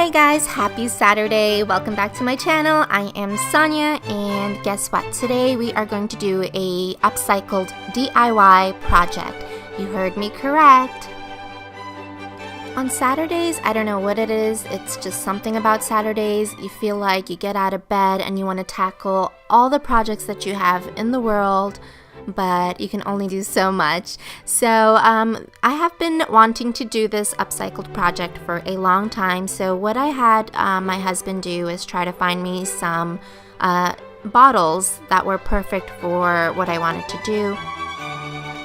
Hey guys, happy Saturday. Welcome back to my channel. I am Sonia, and guess what? Today we are going to do a upcycled DIY project. You heard me correct. On Saturdays, I don't know what it is. It's just something about Saturdays. You feel like you get out of bed and you want to tackle all the projects that you have in the world, but you can only do so much. So I have been wanting to do this upcycled project for a long time. So what I had my husband do is try to find me some bottles that were perfect for what I wanted to do.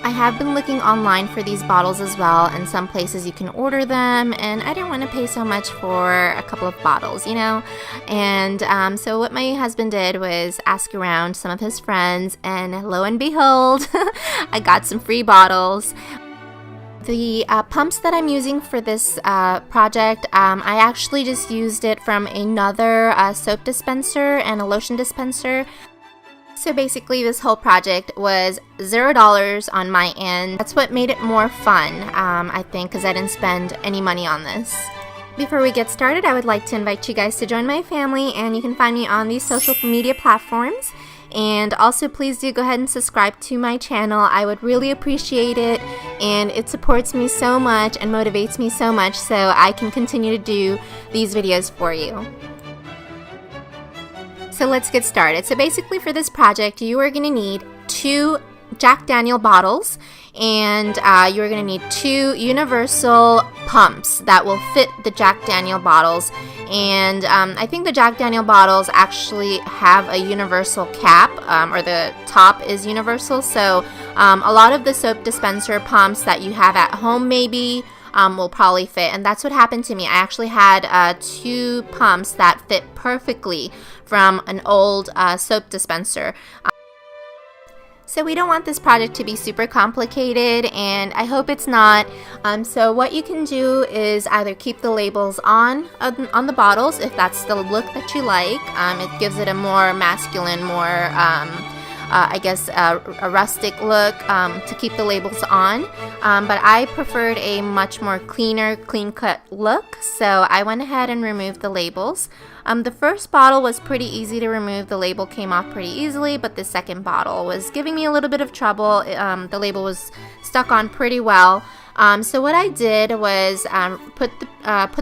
I have been looking online for these bottles as well, and some places you can order them, and I didn't want to pay so much for a couple of bottles, you know. And so what my husband did was ask around some of his friends, and lo and behold, I got some free bottles. The pumps that I'm using for this project, I actually just used it from another soap dispenser and a lotion dispenser. So basically this whole project was $0 on my end. That's what made it more fun, I think, because I didn't spend any money on this. Before we get started, I would like to invite you guys to join my family, and you can find me on these social media platforms. And also please do go ahead and subscribe to my channel. I would really appreciate it, and it supports me so much and motivates me so much so I can continue to do these videos for you. So let's get started. So basically for this project, you are going to need 2 Jack Daniel bottles, and you're going to need 2 universal pumps that will fit the Jack Daniel bottles. And I think the Jack Daniel bottles actually have a universal cap, or the top is universal. So a lot of the soap dispenser pumps that you have at home maybe will probably fit, and that's what happened to me. I actually had 2 pumps that fit perfectly from an old soap dispenser. So we don't want this project to be super complicated, and I hope it's not. So what you can do is either keep the labels on the bottles if that's the look that you like. It gives it a more masculine, more I guess a rustic look to keep the labels on, but I preferred a much more cleaner, clean-cut look, so I went ahead and removed the labels. The first bottle was pretty easy to remove. The label came off pretty easily, but the second bottle was giving me a little bit of trouble. The label was stuck on pretty well. So what I did was put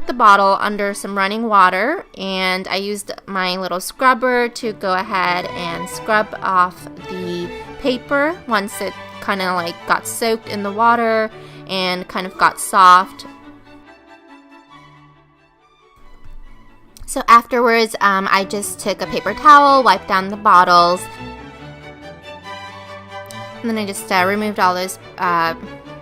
the bottle under some running water, and I used my little scrubber to go ahead and scrub off the paper once it kind of like got soaked in the water and kind of got soft. So afterwards, I just took a paper towel, wiped down the bottles, and then I just removed all those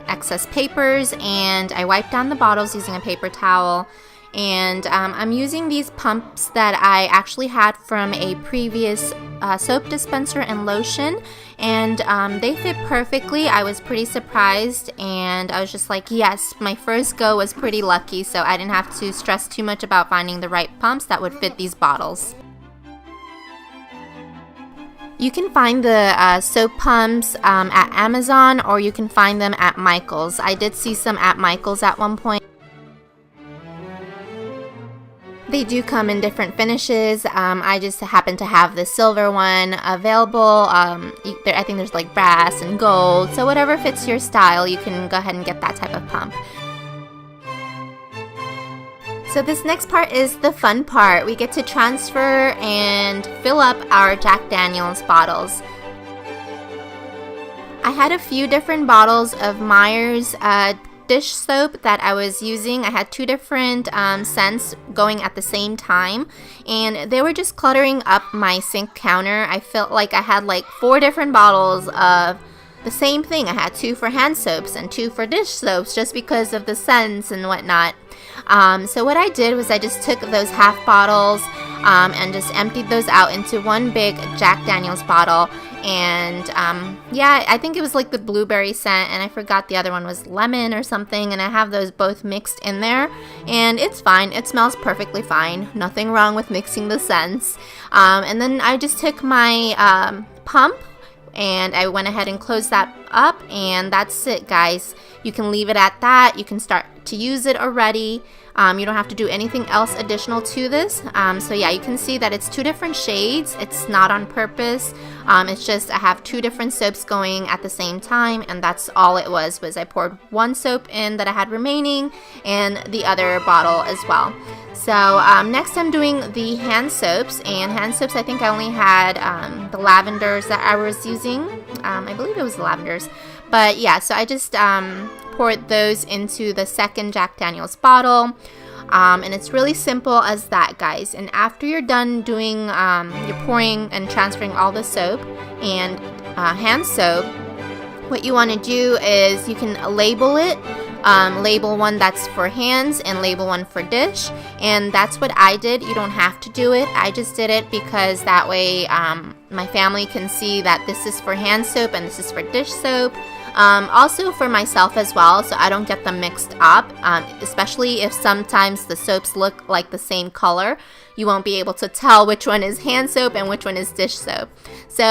excess papers, and I wiped down the bottles using a paper towel. And I'm using these pumps that I actually had from a previous soap dispenser and lotion, and they fit perfectly. I was pretty surprised, and I was just like, yes, my first go was pretty lucky, so I didn't have to stress too much about finding the right pumps that would fit these bottles. You can find the soap pumps at Amazon, or you can find them at Michael's. I did see some at Michael's at one point. They do come in different finishes. I just happen to have the silver one available. I think there's like brass and gold, so whatever fits your style, you can go ahead and get that type of pump. So this next part is the fun part. We get to transfer and fill up our Jack Daniel's bottles. I had a few different bottles of Meyer's dish soap that I was using. I had 2 different scents going at the same time, and they were just cluttering up my sink counter. I felt like I had like 4 different bottles of the same thing. I had 2 for hand soaps and 2 for dish soaps just because of the scents and whatnot. So what I did was I just took those half bottles and just emptied those out into one big Jack Daniel's bottle. And yeah, I think it was like the blueberry scent, and I forgot the other one was lemon or something, and I have those both mixed in there, and it's fine. It smells perfectly fine. Nothing wrong with mixing the scents. And then I just took my pump, and I went ahead and closed that up, and that's it, guys. You can leave it at that. You can start to use it already. You don't have to do anything else additional to this. So yeah, you can see that it's 2 different shades. It's not on purpose. It's just I have 2 different soaps going at the same time, and that's all it was I poured 1 soap in that I had remaining and the other bottle as well. So next I'm doing the hand soaps, and hand soaps I think I only had the lavenders that I was using. I believe it was the lavenders. But yeah, so I just poured those into the second Jack Daniel's bottle. And it's really simple as that, guys. And after you're done doing, you're pouring and transferring all the soap and hand soap, what you want to do is you can label it. Label one that's for hands and label one for dish, and that's what I did. You don't have to do it. I just did it because that way my family can see that this is for hand soap and this is for dish soap. Also for myself as well, so I don't get them mixed up, especially if sometimes the soaps look like the same color. You won't be able to tell which one is hand soap and which one is dish soap. So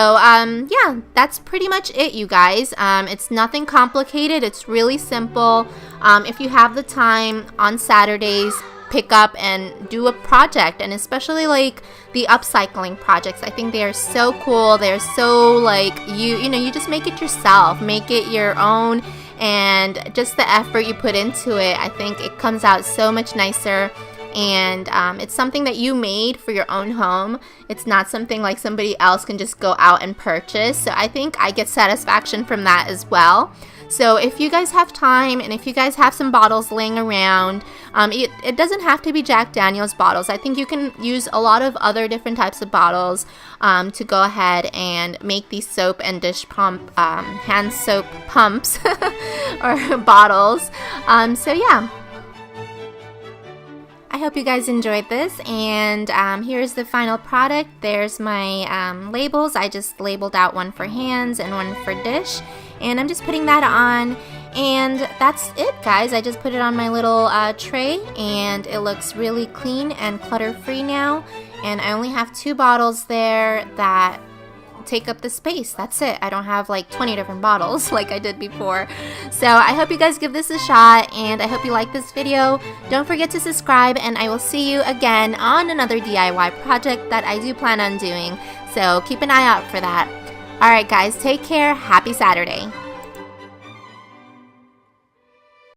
yeah, that's pretty much it, you guys. It's nothing complicated. It's really simple. If you have the time on Saturdays, pick up and do a project, and especially like the upcycling projects. I think they are so cool. They're so like, you know, you just make it yourself, make it your own, and just the effort you put into it, I think it comes out so much nicer. And it's something that you made for your own home. It's not something like somebody else can just go out and purchase. So I think I get satisfaction from that as well. So if you guys have time and if you guys have some bottles laying around, it doesn't have to be Jack Daniel's bottles. I think you can use a lot of other different types of bottles to go ahead and make these soap and dish pump, hand soap pumps or bottles. So yeah. I hope you guys enjoyed this, and here's the final product. There's my labels. I just labeled out one for hands and one for dish, and I'm just putting that on, and that's it, guys. I just put it on my little tray, and it looks really clean and clutter-free now, and I only have 2 bottles there that take up the space. That's it. I don't have like 20 different bottles like I did before. So I hope you guys give this a shot, and I hope you like this video. Don't forget to subscribe, and I will see you again on another DIY project that I do plan on doing. So keep an eye out for that. Alright guys, take care. Happy Saturday.